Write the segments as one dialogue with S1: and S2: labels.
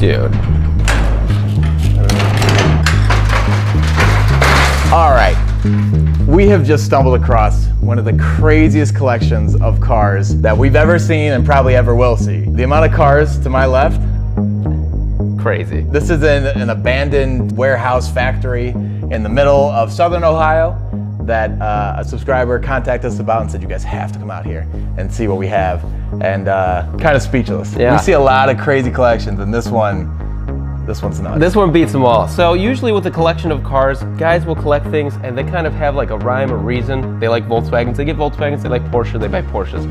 S1: Dude.
S2: All right, we have just stumbled across one of the craziest collections of cars that we've ever seen and probably ever will see. The amount of cars to my left,
S1: crazy.
S2: this is in an abandoned warehouse factory in the middle of Southern Ohio that a subscriber contacted us about and said, you guys have to come out here and see what we have. And kind of speechless.
S1: Yeah.
S2: We see a lot of crazy collections, and this one's nuts.
S1: This one beats them all. So usually with a collection of cars, guys will collect things and they kind of have like a rhyme or reason. They like Volkswagens, they get Volkswagens, they like Porsche, they buy Porsches.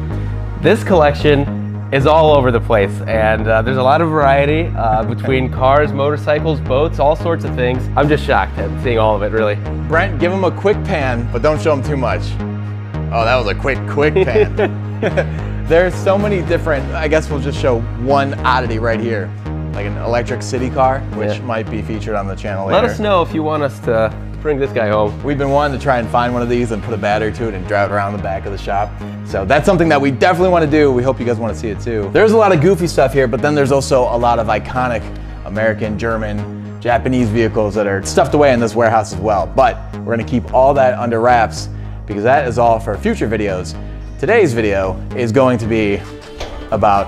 S1: This collection is all over the place, and there's a lot of variety between cars, motorcycles, boats, all sorts of things. I'm just shocked at seeing all of it, really.
S2: Brent, give him a quick pan, but don't show him too much. Oh, that was a quick pan. There's so many different, I guess we'll just show one oddity right here, like an electric city car, which might be featured on the channel later.
S1: Let us know if you want us to bring this guy home.
S2: We've been wanting to try and find one of these and put a battery to it and drive it around the back of the shop. So that's something that we definitely want to do. We hope you guys want to see it too. There's a lot of goofy stuff here, but then there's also a lot of iconic American, German, Japanese vehicles that are stuffed away in this warehouse as well. But we're going to keep all that under wraps because that is all for future videos. Today's video is going to be about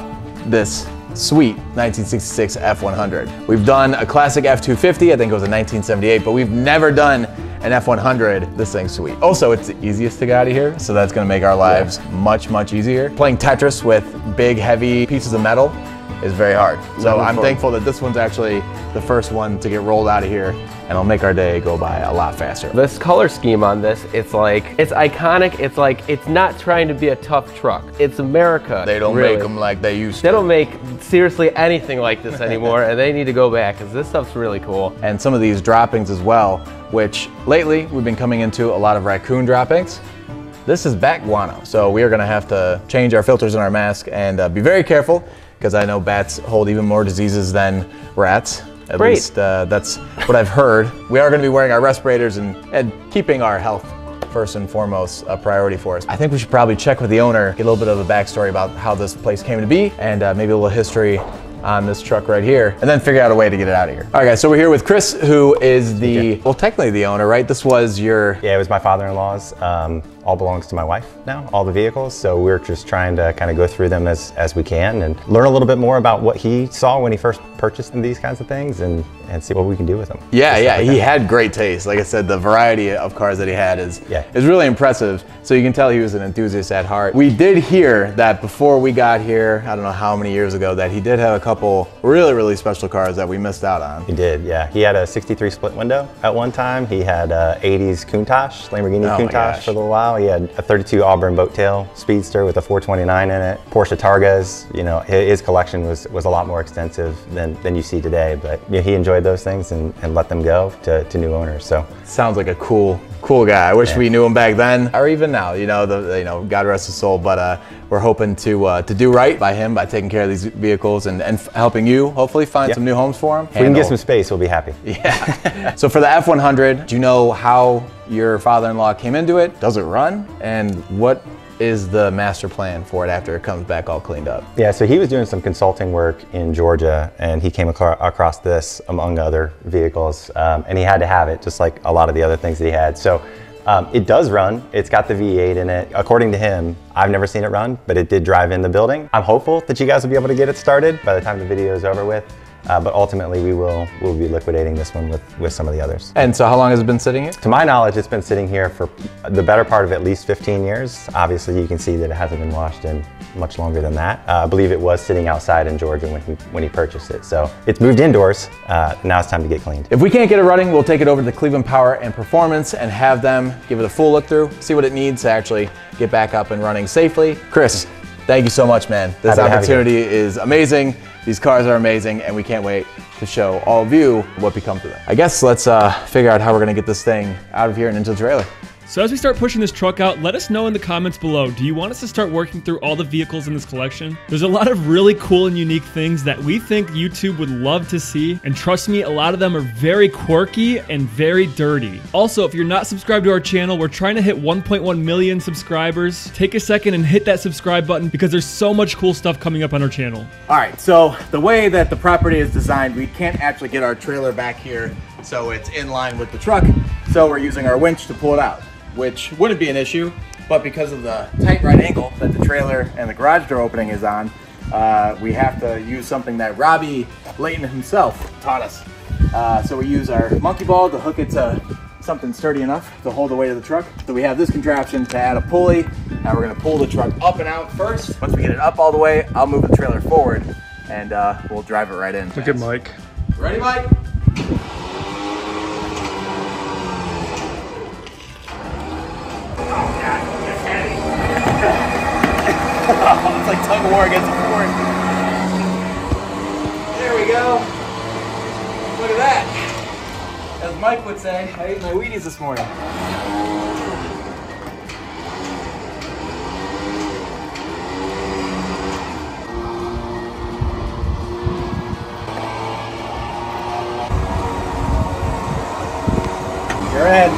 S2: this sweet 1966 F100. We've done a classic F250, I think it was a 1978, but we've never done an F100. This thing's sweet. Also, it's the easiest to get out of here, so that's gonna make our lives much, much easier. Playing Tetris with big, heavy pieces of metal is very hard. So I'm thankful that this one's actually the first one to get rolled out of here, and it'll make our day go by a lot faster.
S1: This color scheme on this, it's like, it's iconic. It's like, it's not trying to be a tough truck. It's America.
S2: They don't make them like they used to.
S1: They don't make seriously anything like this anymore, and they need to go back because this stuff's really cool.
S2: And some of these droppings as well, which lately we've been coming into a lot of raccoon droppings. This is bat guano, so we are gonna have to change our filters in our mask and be very careful, because I know bats hold even more diseases than rats. At least that's what I've heard. We are gonna be wearing our respirators and keeping our health first and foremost a priority for us. I think we should probably check with the owner, get a little bit of a backstory about how this place came to be, and maybe a little history on this truck right here, and then figure out a way to get it out of here. All right guys, so we're here with Chris, who is well, technically the owner, right? This was your...
S3: Yeah, it was my father-in-law's. All belongs to my wife now, all the vehicles. So we're just trying to kind of go through them as we can and learn a little bit more about what he saw when he first purchased these kinds of things and see what we can do with them.
S2: Yeah, he had great taste. Like I said, the variety of cars that he had is really impressive. So you can tell he was an enthusiast at heart. We did hear that before we got here, I don't know how many years ago, that he did have a couple really, really special cars that we missed out on.
S3: He did, yeah. He had a 63 split window at one time. He had a 80s Countach, Lamborghini Countach for a little while. He had a 32 Auburn Boattail Speedster with a 429 in it. Porsche Targas, you know, his collection was a lot more extensive than you see today, but you know, he enjoyed those things and let them go to new owners. So
S2: sounds like a cool guy. I wish we knew him back then, or even now. You know, God rest his soul. But we're hoping to do right by him by taking care of these vehicles and helping you hopefully find some new homes for him.
S3: If we can get some space, we'll be happy.
S2: Yeah. So for the F100, do you know how your father-in-law came into it? Does it run? And what is the master plan for it after it comes back all cleaned up?
S3: Yeah, so he was doing some consulting work in Georgia, and he came across this among other vehicles, and he had to have it, just like a lot of the other things that he had. So it does run. It's got the V8 in it. According to him, I've never seen it run, but it did drive in the building. I'm hopeful that you guys will be able to get it started by the time the video is over with. But ultimately, we'll be liquidating this one with some of the others.
S2: And so how long has it been sitting here?
S3: To my knowledge, it's been sitting here for the better part of at least 15 years. Obviously, you can see that it hasn't been washed in much longer than that. I believe it was sitting outside in Georgia when he purchased it. So it's moved indoors. Now it's time to get cleaned.
S2: If we can't get it running, we'll take it over to Cleveland Power and Performance and have them give it a full look through, see what it needs to actually get back up and running safely. Chris, thank you so much, man. This opportunity is amazing. These cars are amazing, and we can't wait to show all of you what becomes of them. I guess let's figure out how we're gonna get this thing out of here and into the trailer.
S4: So as we start pushing this truck out, let us know in the comments below, do you want us to start working through all the vehicles in this collection? There's a lot of really cool and unique things that we think YouTube would love to see, and trust me, a lot of them are very quirky and very dirty. Also, if you're not subscribed to our channel, we're trying to hit 1.1 million subscribers. Take a second and hit that subscribe button because there's so much cool stuff coming up on our channel.
S2: All right, so the way that the property is designed, we can't actually get our trailer back here so it's in line with the truck. So we're using our winch to pull it out, which wouldn't be an issue, but because of the tight right angle that the trailer and the garage door opening is on, we have to use something that Robbie Layton himself taught us. So we use our monkey ball to hook it to something sturdy enough to hold the weight of the truck. So we have this contraption to add a pulley. Now we're gonna pull the truck up and out first. Once we get it up all the way, I'll move the trailer forward and we'll drive it right in.
S4: Look at Mike.
S2: Ready, Mike? Oh God, it's heavy. It's like tug of war against the Ford. There we go. Look at that. As Mike would say, I ate my Wheaties this morning. You're in.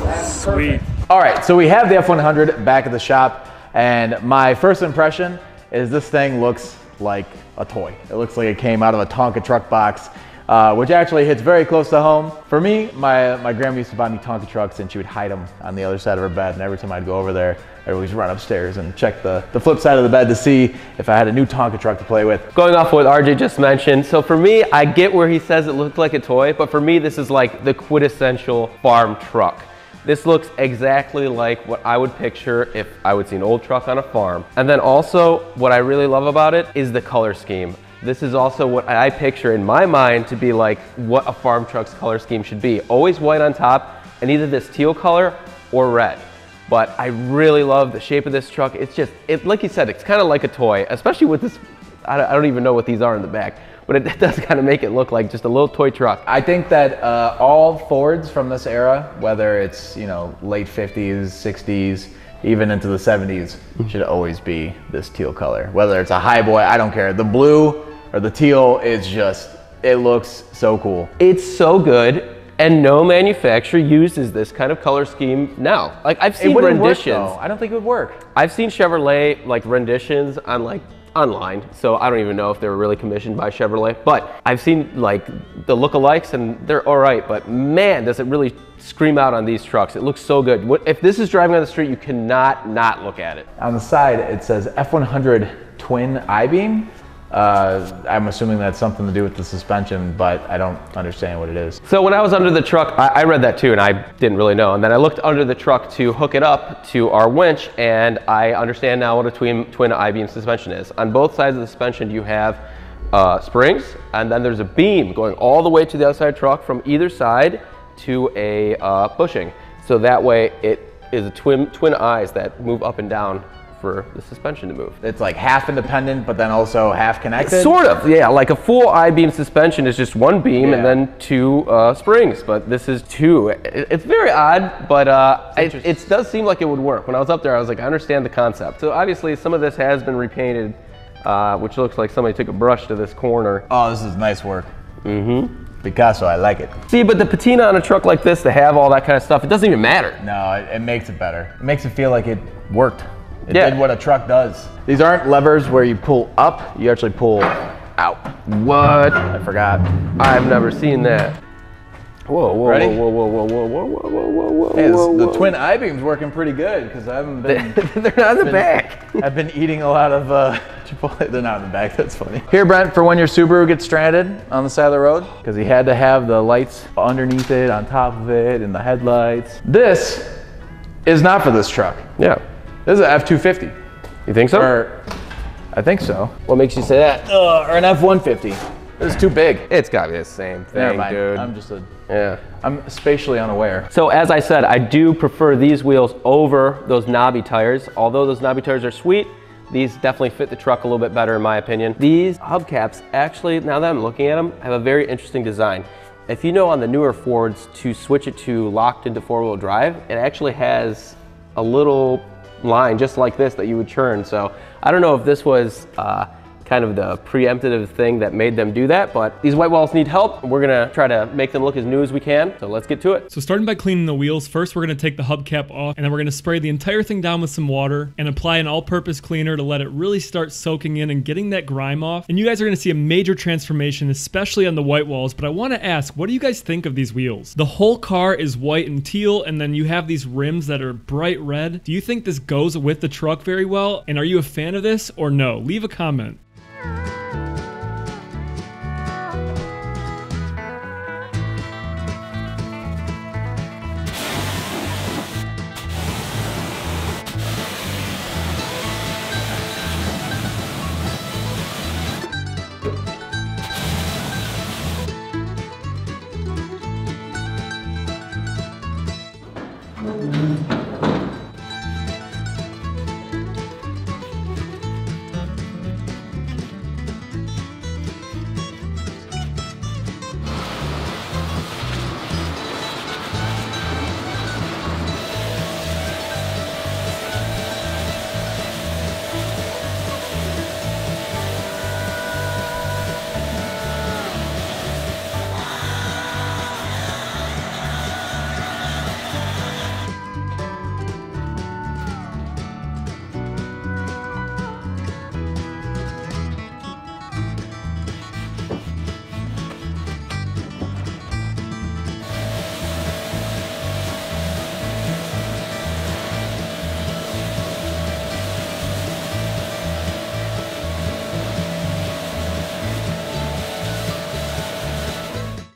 S2: That's
S4: Sweet.
S2: perfect. All right, so we have the F100 back at the shop, and my first impression is this thing looks like a toy. It looks like it came out of a Tonka truck box, which actually hits very close to home. For me, my grandma used to buy me Tonka trucks, and she would hide them on the other side of her bed, and every time I'd go over there, I'd always run upstairs and check the flip side of the bed to see if I had a new Tonka truck to play with.
S1: Going off what RJ just mentioned, so for me, I get where he says it looked like a toy, but for me, this is like the quintessential farm truck. This looks exactly like what I would picture if I would see an old truck on a farm. And then also, what I really love about it is the color scheme. This is also what I picture in my mind to be like what a farm truck's color scheme should be. Always white on top and either this teal color or red. But I really love the shape of this truck. It's just, like you said, it's kind of like a toy, especially with this, I don't even know what these are in the back, but it does kind of make it look like just a little toy truck.
S2: I think that all Fords from this era, whether it's, you know, late 50s, 60s, even into the 70s, should always be this teal color. Whether it's a highboy, I don't care. The blue or the teal is just, it looks so cool.
S1: It's so good, and no manufacturer uses this kind of color scheme now. Like I've seen renditions.
S2: I don't think it would work.
S1: I've seen Chevrolet like renditions on like online, so I don't even know if they were really commissioned by Chevrolet, but I've seen like the lookalikes and they're all right, but man, does it really scream out on these trucks. It looks so good. If this is driving on the street, you cannot not look at it.
S2: On the side, it says F100 twin I-beam. I'm assuming that's something to do with the suspension, but I don't understand what it is.
S1: So when I was under the truck, I read that too, and I didn't really know. And then I looked under the truck to hook it up to our winch, and I understand now what a twin I-beam suspension is. On both sides of the suspension, you have springs, and then there's a beam going all the way to the other side of the truck from either side to a bushing. So that way it is a twin eyes that move up and down for the suspension to move.
S2: It's like half independent, but then also half connected?
S1: Sort of, yeah. Like a full I-beam suspension is just one beam and then two springs, but this is two. It's very odd, but it does seem like it would work. When I was up there, I was like, I understand the concept. So obviously some of this has been repainted, which looks like somebody took a brush to this corner.
S2: Oh, this is nice work. Mm-hmm. Picasso, I like it.
S1: See, but the patina on a truck like this, to have all that kind of stuff, it doesn't even matter.
S2: No, it makes it better. It makes it feel like it worked. It did what a truck does. These aren't levers where you pull up, you actually pull out.
S1: What?
S2: I forgot.
S1: I've never seen that. Whoa, whoa,
S2: Ready?
S1: whoa, whoa, whoa, whoa, whoa, whoa, whoa, whoa,
S2: Hey,
S1: whoa,
S2: the
S1: whoa.
S2: twin I-beam's working pretty good because I haven't been...
S1: They're not in the back.
S2: I've been eating a lot of Chipotle. They're not in the back, that's funny. Here, Brent, for when your Subaru gets stranded on the side of the road, because he had to have the lights underneath it, on top of it, and the headlights. This is not for this truck.
S1: Yeah.
S2: This is an F250.
S1: You think so?
S2: Or, I think so.
S1: What makes you say that?
S2: Or an F-150. This is too big.
S1: It's gotta be the same
S2: Never
S1: thing,
S2: mind.
S1: dude.
S2: I'm spatially unaware.
S1: So as I said, I do prefer these wheels over those knobby tires. Although those knobby tires are sweet, these definitely fit the truck a little bit better in my opinion. These hubcaps actually, now that I'm looking at them, have a very interesting design. If you know on the newer Fords, to switch it to locked into four-wheel drive, it actually has a little line just like this that you would churn. So I don't know if this was kind of the preemptive thing that made them do that, but these white walls need help. We're gonna try to make them look as new as we can, so let's get to it.
S4: So starting by cleaning the wheels, first we're gonna take the hubcap off, and then we're gonna spray the entire thing down with some water and apply an all-purpose cleaner to let it really start soaking in and getting that grime off. And you guys are gonna see a major transformation, especially on the white walls, but I wanna ask, what do you guys think of these wheels? The whole car is white and teal, and then you have these rims that are bright red. Do you think this goes with the truck very well? And are you a fan of this or no? Leave a comment.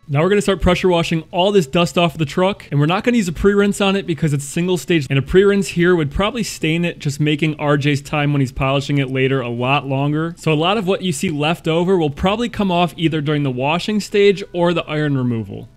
S4: Now we're going to start pressure washing all this dust off of the truck, and we're not going to use a pre-rinse on it because it's single stage, and a pre-rinse here would probably stain it, just making RJ's time when he's polishing it later a lot longer. So a lot of what you see left over will probably come off either during the washing stage or the iron removal.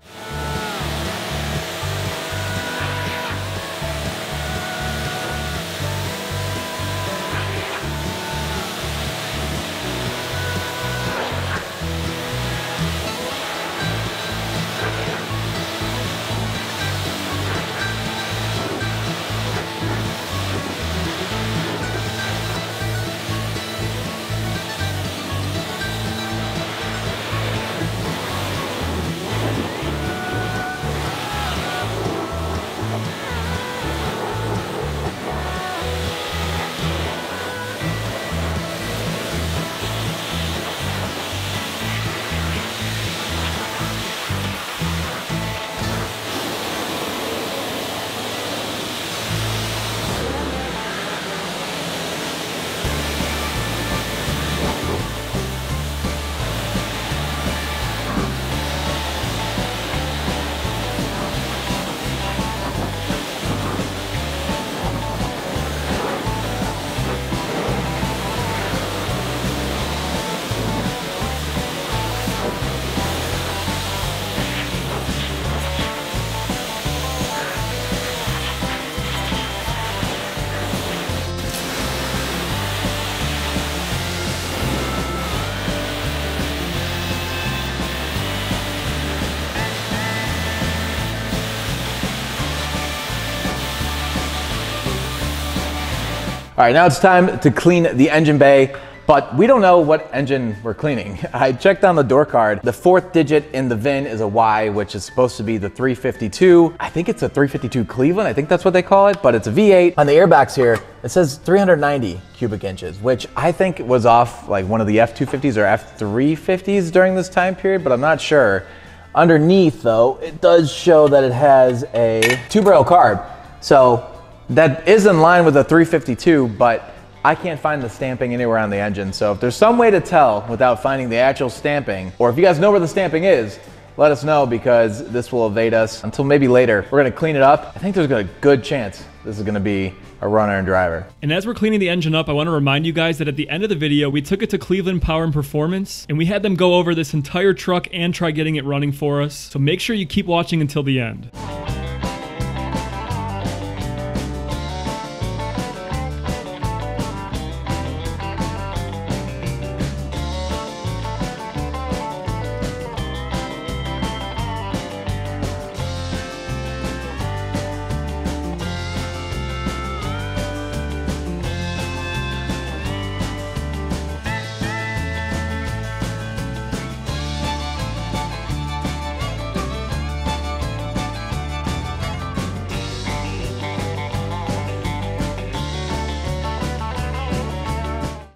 S2: All right, now it's time to clean the engine bay, but we don't know what engine we're cleaning. I checked on the door card. The fourth digit in the VIN is a Y, which is supposed to be the 352. I think it's a 352 Cleveland. I think that's what they call it, but it's a V8. On the airbags here, it says 390 cubic inches, which I think was off like one of the F250s or F350s during this time period, but I'm not sure. Underneath though, it does show that it has a 2-barrel carb. So that is in line with the 352, but I can't find the stamping anywhere on the engine. So if there's some way to tell without finding the actual stamping, or if you guys know where the stamping is, let us know, because this will evade us until maybe later. We're gonna clean it up. I think there's a good chance this is gonna be a runner and driver.
S4: And as we're cleaning the engine up, I want to remind you guys that at the end of the video, we took it to Cleveland Power and Performance, and we had them go over this entire truck and try getting it running for us. So make sure you keep watching until the end.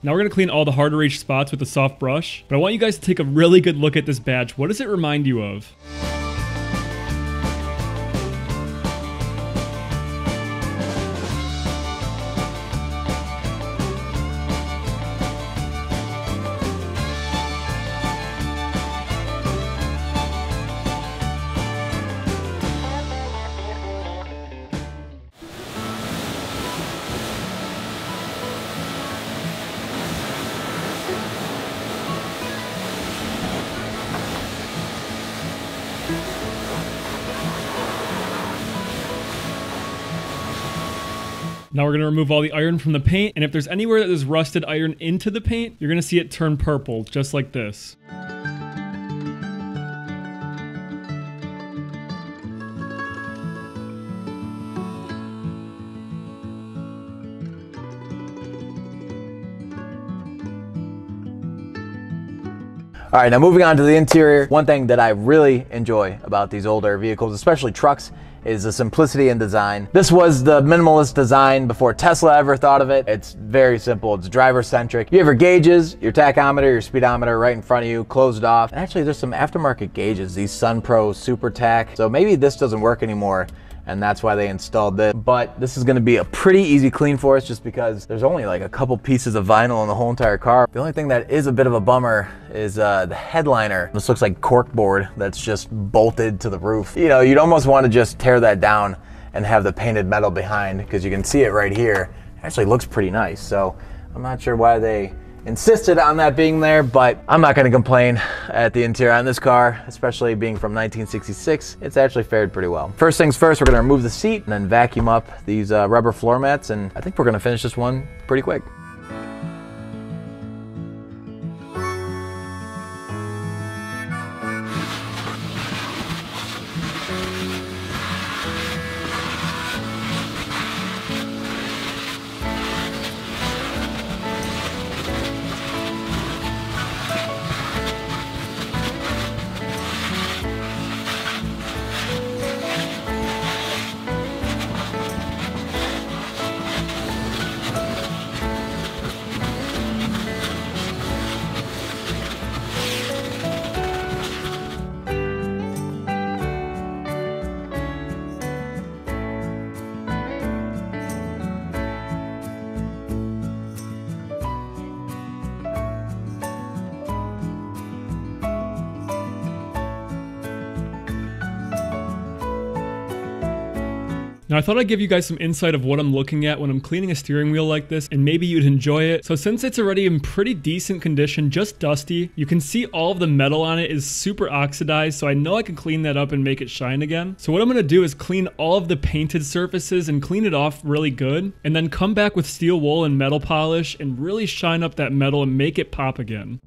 S4: Now we're gonna clean all the hard to reach spots with a soft brush, but I want you guys to take a really good look at this badge. What does it remind you of? Now we're gonna remove all the iron from the paint, and if there's anywhere that there's rusted iron into the paint, you're gonna see it turn purple, just like this.
S2: All right, now moving on to the interior. One thing that I really enjoy about these older vehicles, especially trucks, is the simplicity in design. This was the minimalist design before Tesla ever thought of it. It's very simple, it's driver-centric. You have your gauges, your tachometer, your speedometer right in front of you, closed off. And actually, there's some aftermarket gauges, these Sun Pro Super Tach. So maybe this doesn't work anymore, and that's why they installed this. But this is gonna be a pretty easy clean for us just because there's only like a couple pieces of vinyl in the whole entire car. The only thing that is a bit of a bummer is the headliner. This looks like corkboard that's just bolted to the roof. You know, you'd almost wanna just tear that down and have the painted metal behind, because you can see it right here. It actually looks pretty nice. So I'm not sure why they insisted on that being there, but I'm not gonna complain at the interior on this car, especially being from 1966. It's actually fared pretty well. First things first, we're gonna remove the seat and then vacuum up these rubber floor mats, and I think we're gonna finish this one pretty quick.
S4: Now I thought I'd give you guys some insight of what I'm looking at when I'm cleaning a steering wheel like this, and maybe you'd enjoy it. So since it's already in pretty decent condition, just dusty, you can see all of the metal on it is super oxidized, so I know I can clean that up and make it shine again. So what I'm gonna do is clean all of the painted surfaces and clean it off really good, and then come back with steel wool and metal polish and really shine up that metal and make it pop again.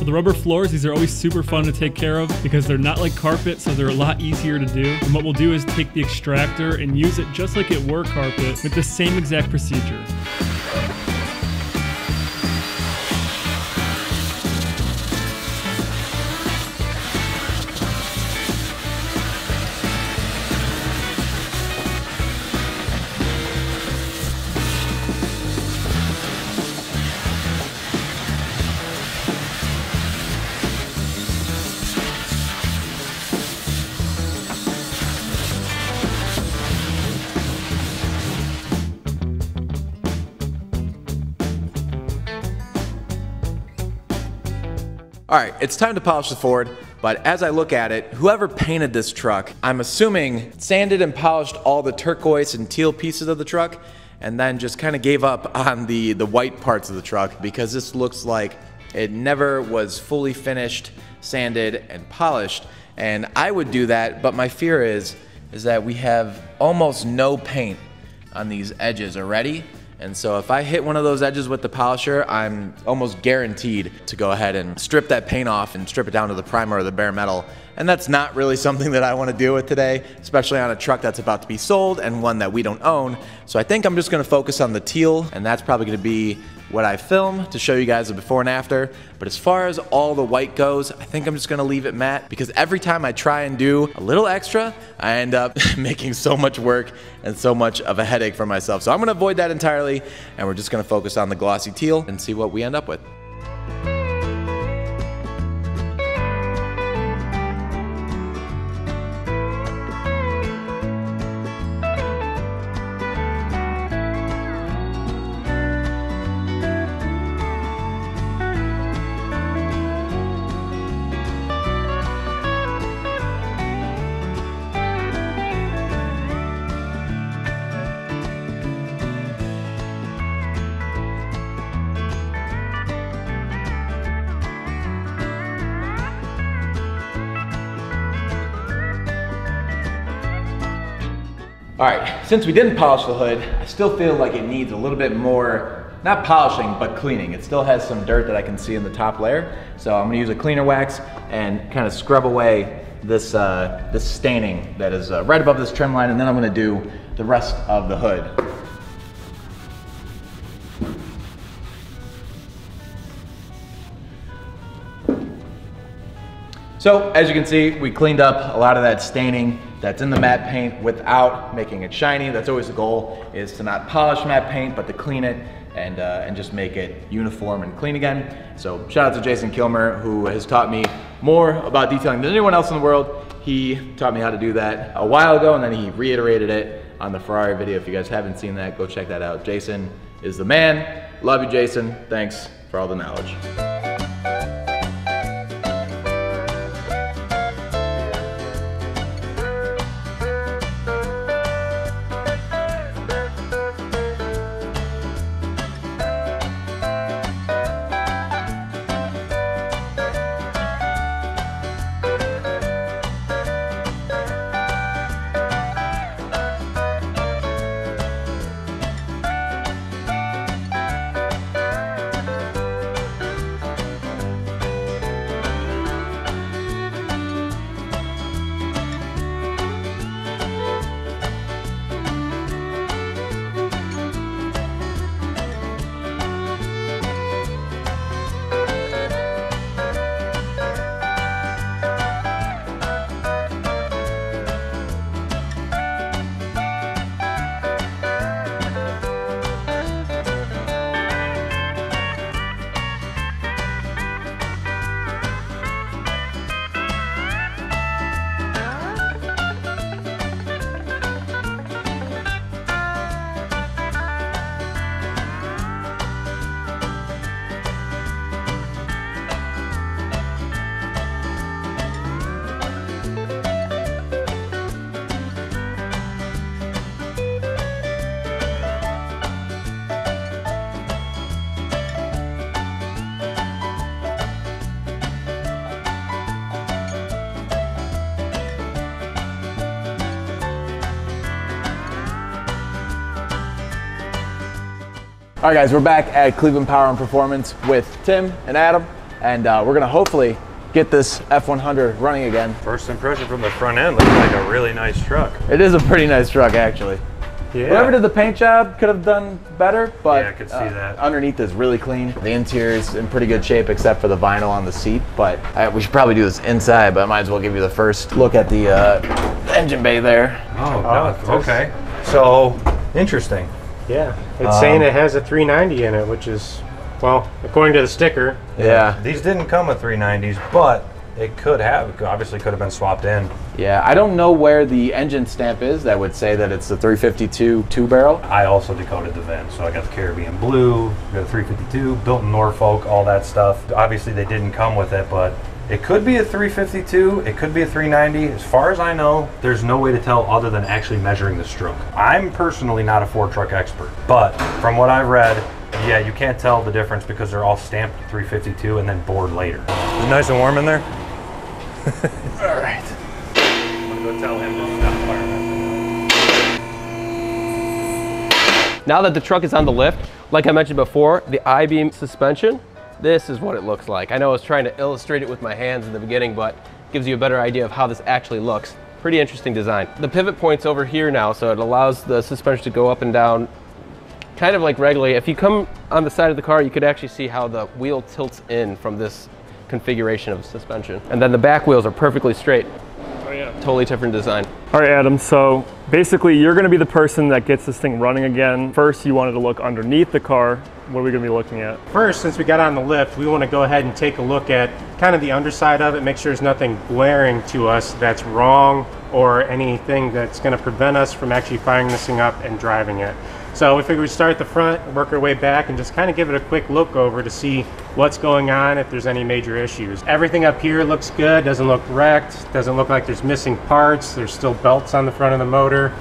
S4: The rubber floors, these are always super fun to take care of because they're not like carpet, so they're a lot easier to do. And what we'll do is take the extractor and use it just like it were carpet with the same exact procedure.
S2: All right, it's time to polish the Ford, but as I look at it, whoever painted this truck, I'm assuming sanded and polished all the turquoise and teal pieces of the truck, and then just kind of gave up on the white parts of the truck, because this looks like it never was fully finished, sanded, and polished. And I would do that, but my fear is that we have almost no paint on these edges already. And so if I hit one of those edges with the polisher, I'm almost guaranteed to go ahead and strip that paint off and strip it down to the primer or the bare metal. And that's not really something that I want to deal with today, especially on a truck that's about to be sold and one that we don't own. So I think I'm just going to focus on the teal, and that's probably going to be what I film to show you guys the before and after. But as far as all the white goes, I think I'm just gonna leave it matte, because every time I try and do a little extra, I end up making so much work and so much of a headache for myself. So I'm gonna avoid that entirely, and we're just gonna focus on the glossy teal and see what we end up with. All right, since we didn't polish the hood, I still feel like it needs a little bit more, not polishing, but cleaning. It still has some dirt that I can see in the top layer. So I'm gonna use a cleaner wax and kind of scrub away this, this staining that is right above this trim line, and then I'm gonna do the rest of the hood. So as you can see, we cleaned up a lot of that staining that's in the matte paint without making it shiny. That's always the goal, is to not polish matte paint, but to clean it and just make it uniform and clean again. So shout out to Jason Kilmer, who has taught me more about detailing than anyone else in the world. He taught me how to do that a while ago, and then he reiterated it on the Ferrari video. If you guys haven't seen that, go check that out. Jason is the man. Love you, Jason. Thanks for all the knowledge. All right guys, we're back at Cleveland Power and Performance with Tim and Adam, and we're gonna hopefully get this F100 running again.
S5: First impression from the front end, looks like a really nice truck.
S2: It is a pretty nice truck, actually.
S5: Yeah.
S2: Whoever did the paint job could have done better, but
S5: yeah, I could see that.
S2: Underneath is really clean. The interior is in pretty good shape except for the vinyl on the seat, but we should probably do this inside, but I might as well give you the first look at the engine bay there.
S5: Oh, no, okay. So, interesting.
S6: Yeah, it's saying it has a 390 in it, which is, well, according to the sticker.
S2: Yeah.
S5: These didn't come with 390s, but it could have, obviously could have been swapped in.
S2: Yeah, I don't know where the engine stamp is that would say that it's the 352 two-barrel.
S5: I also decoded the VIN, so I got the Caribbean Blue, got a 352, built in Norfolk, all that stuff. Obviously they didn't come with it, but it could be a 352, it could be a 390. As far as I know, there's no way to tell other than actually measuring the stroke. I'm personally not a Ford truck expert, but from what I've read, yeah, you can't tell the difference because they're all stamped 352 and then bored later. Is it nice and warm in there?
S2: All right.
S5: I'm gonna go tell him to stop firing.
S1: Now that the truck is on the lift, like I mentioned before, the I-beam suspension, this is what it looks like. I know I was trying to illustrate it with my hands in the beginning, but it gives you a better idea of how this actually looks. Pretty interesting design. The pivot point's over here now, so it allows the suspension to go up and down kind of like regularly. If you come on the side of the car, you could actually see how the wheel tilts in from this configuration of suspension. And then the back wheels are perfectly straight.
S4: Oh yeah.
S1: Totally different design.
S4: All right, Adam, so basically you're gonna be the person that gets this thing running again. First, you wanted to look underneath the car. What are we gonna be looking at?
S6: First, since we got on the lift, we want to go ahead and take a look at kind of the underside of it, make sure there's nothing glaring to us that's wrong or anything that's going to prevent us from actually firing this thing up and driving it. So we figured we'd start at the front, work our way back, and just kind of give it a quick look over to see what's going on, if there's any major issues. Everything up here looks good, doesn't look wrecked, doesn't look like there's missing parts, there's still belts on the front of the motor.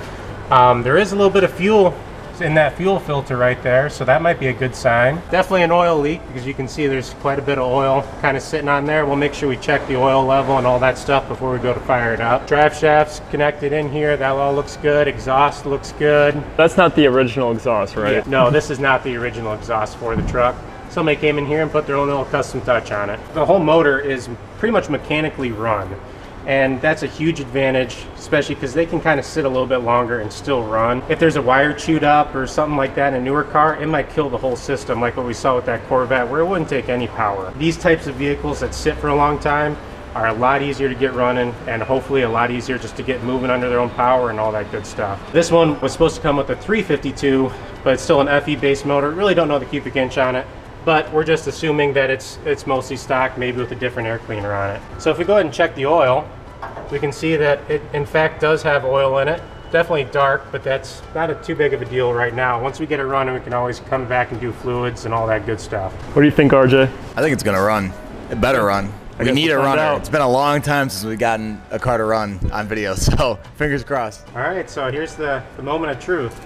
S6: There is a little bit of fuel in that fuel filter right there, so that might be a good sign. Definitely an oil leak, because you can see there's quite a bit of oil kind of sitting on there. We'll make sure we check the oil level and all that stuff before we go to fire it up. Drive shaft's connected in here, that all looks good. Exhaust looks good.
S4: That's not the original exhaust, right?
S6: Yeah, no, this is not the original exhaust for the truck. Somebody came in here and put their own little custom touch on it. The whole motor is pretty much mechanically run, and that's a huge advantage, especially because they can kind of sit a little bit longer and still run. If there's a wire chewed up or something like that in a newer car, it might kill the whole system, like what we saw with that Corvette, where it wouldn't take any power. These types of vehicles that sit for a long time are a lot easier to get running, and hopefully a lot easier just to get moving under their own power and all that good stuff. This one was supposed to come with a 352, but it's still an FE based motor. Really don't know the cubic inch on it, but we're just assuming that it's mostly stock, maybe with a different air cleaner on it. So if we go ahead and check the oil, we can see that it in fact does have oil in it. Definitely dark, but that's not too big of a deal right now. Once we get it running, we can always come back and do fluids and all that good stuff.
S4: What do you think, RJ?
S2: I think it's gonna run. It better run. We need a runner. It's been a long time since we've gotten a car to run on video, so fingers crossed.
S6: All right, so here's the moment of truth.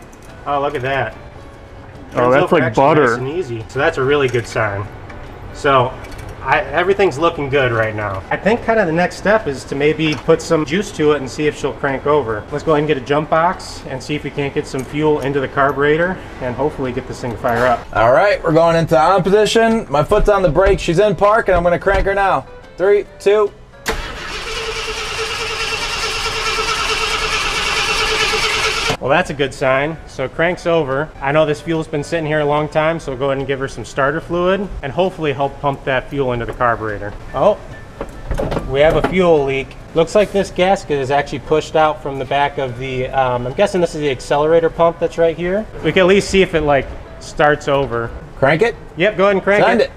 S6: Oh, look at that.
S4: Oh, that's like butter.
S6: Nice and easy. So that's a really good sign. So everything's looking good right now. I think kind of the next step is to maybe put some juice to it and see if she'll crank over. Let's go ahead and get a jump box and see if we can't get some fuel into the carburetor and hopefully get this thing to fire up.
S2: All right, we're going into on position. My foot's on the brake. She's in park, and I'm gonna crank her now. 3, 2.
S6: Well, that's a good sign. So it cranks over. I know this fuel's been sitting here a long time, so we'll go ahead and give her some starter fluid and hopefully help pump that fuel into the carburetor. Oh, we have a fuel leak. Looks like this gasket is actually pushed out from the back of the, I'm guessing this is the accelerator pump that's right here. We can at least see if it like starts over.
S2: Crank it?
S6: Yep, go ahead and crank
S2: Send
S6: it.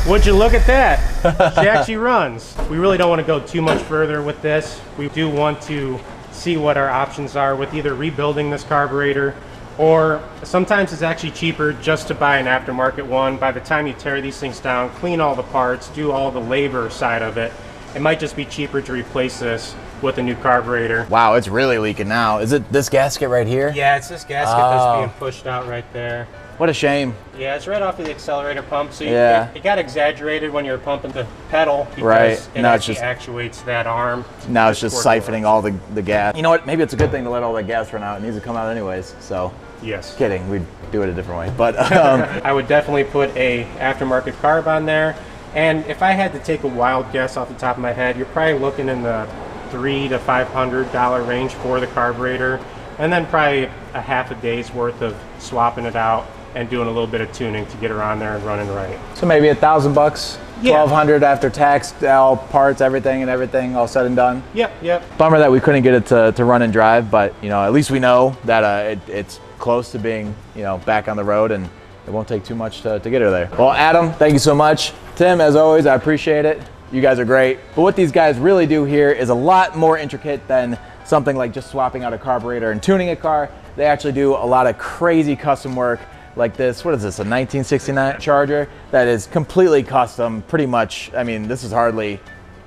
S6: Would you look at that? She actually runs. We really don't want to go too much further with this. We do want to see what our options are with either rebuilding this carburetor, or sometimes it's actually cheaper just to buy an aftermarket one. By the time you tear these things down, clean all the parts, do all the labor side of it, it might just be cheaper to replace this with a new carburetor.
S2: Wow, it's really leaking now. Is it this gasket right here?
S6: Yeah, it's this gasket that's being pushed out right there.
S2: What a shame.
S6: Yeah, it's right off of the accelerator pump, so
S2: Yeah.
S6: it got exaggerated when you were pumping the pedal because
S2: Right.
S6: it
S2: Now it's
S6: actually
S2: just-
S6: actuates that arm.
S2: Now it's just siphoning all the gas. You know what? Maybe it's a good thing to let all that gas run out. It needs to come out anyways. So,
S6: Yes.
S2: kidding. We'd do it a different way. But
S6: I would definitely put a aftermarket carb on there. And if I had to take a wild guess off the top of my head, you're probably looking in the $300 to $500 range for the carburetor, and then probably a half a day's worth of swapping it out and doing a little bit of tuning to get her on there and running right.
S2: so maybe $1,000
S6: Yeah.
S2: 1200 after tax, all parts, everything all said and done.
S6: Yep.
S2: Bummer that we couldn't get it to run and drive, but you know, at least we know that it's close to being, you know, back on the road, and it won't take too much to get her there. Well, Adam, thank you so much. Tim, as always, I appreciate it. You guys are great. But what these guys really do here is a lot more intricate than something like just swapping out a carburetor and tuning a car. They actually do a lot of crazy custom work like this. What is this, a 1969 Charger that is completely custom, pretty much. I mean, this is hardly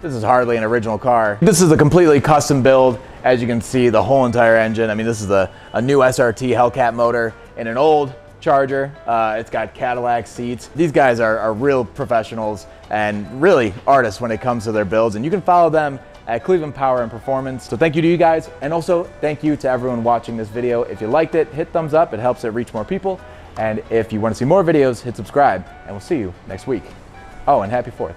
S2: an original car. This is a completely custom build. As you can see, the whole entire engine. I mean, this is a new SRT Hellcat motor in an old Charger. It's got Cadillac seats. These guys are real professionals and really artists when it comes to their builds, and you can follow them at Cleveland Power and Performance. So thank you to you guys, and also thank you to everyone watching this video. If you liked it, hit thumbs up. It helps it reach more people. And if you want to see more videos, hit subscribe, and we'll see you next week. Oh, and happy 4th.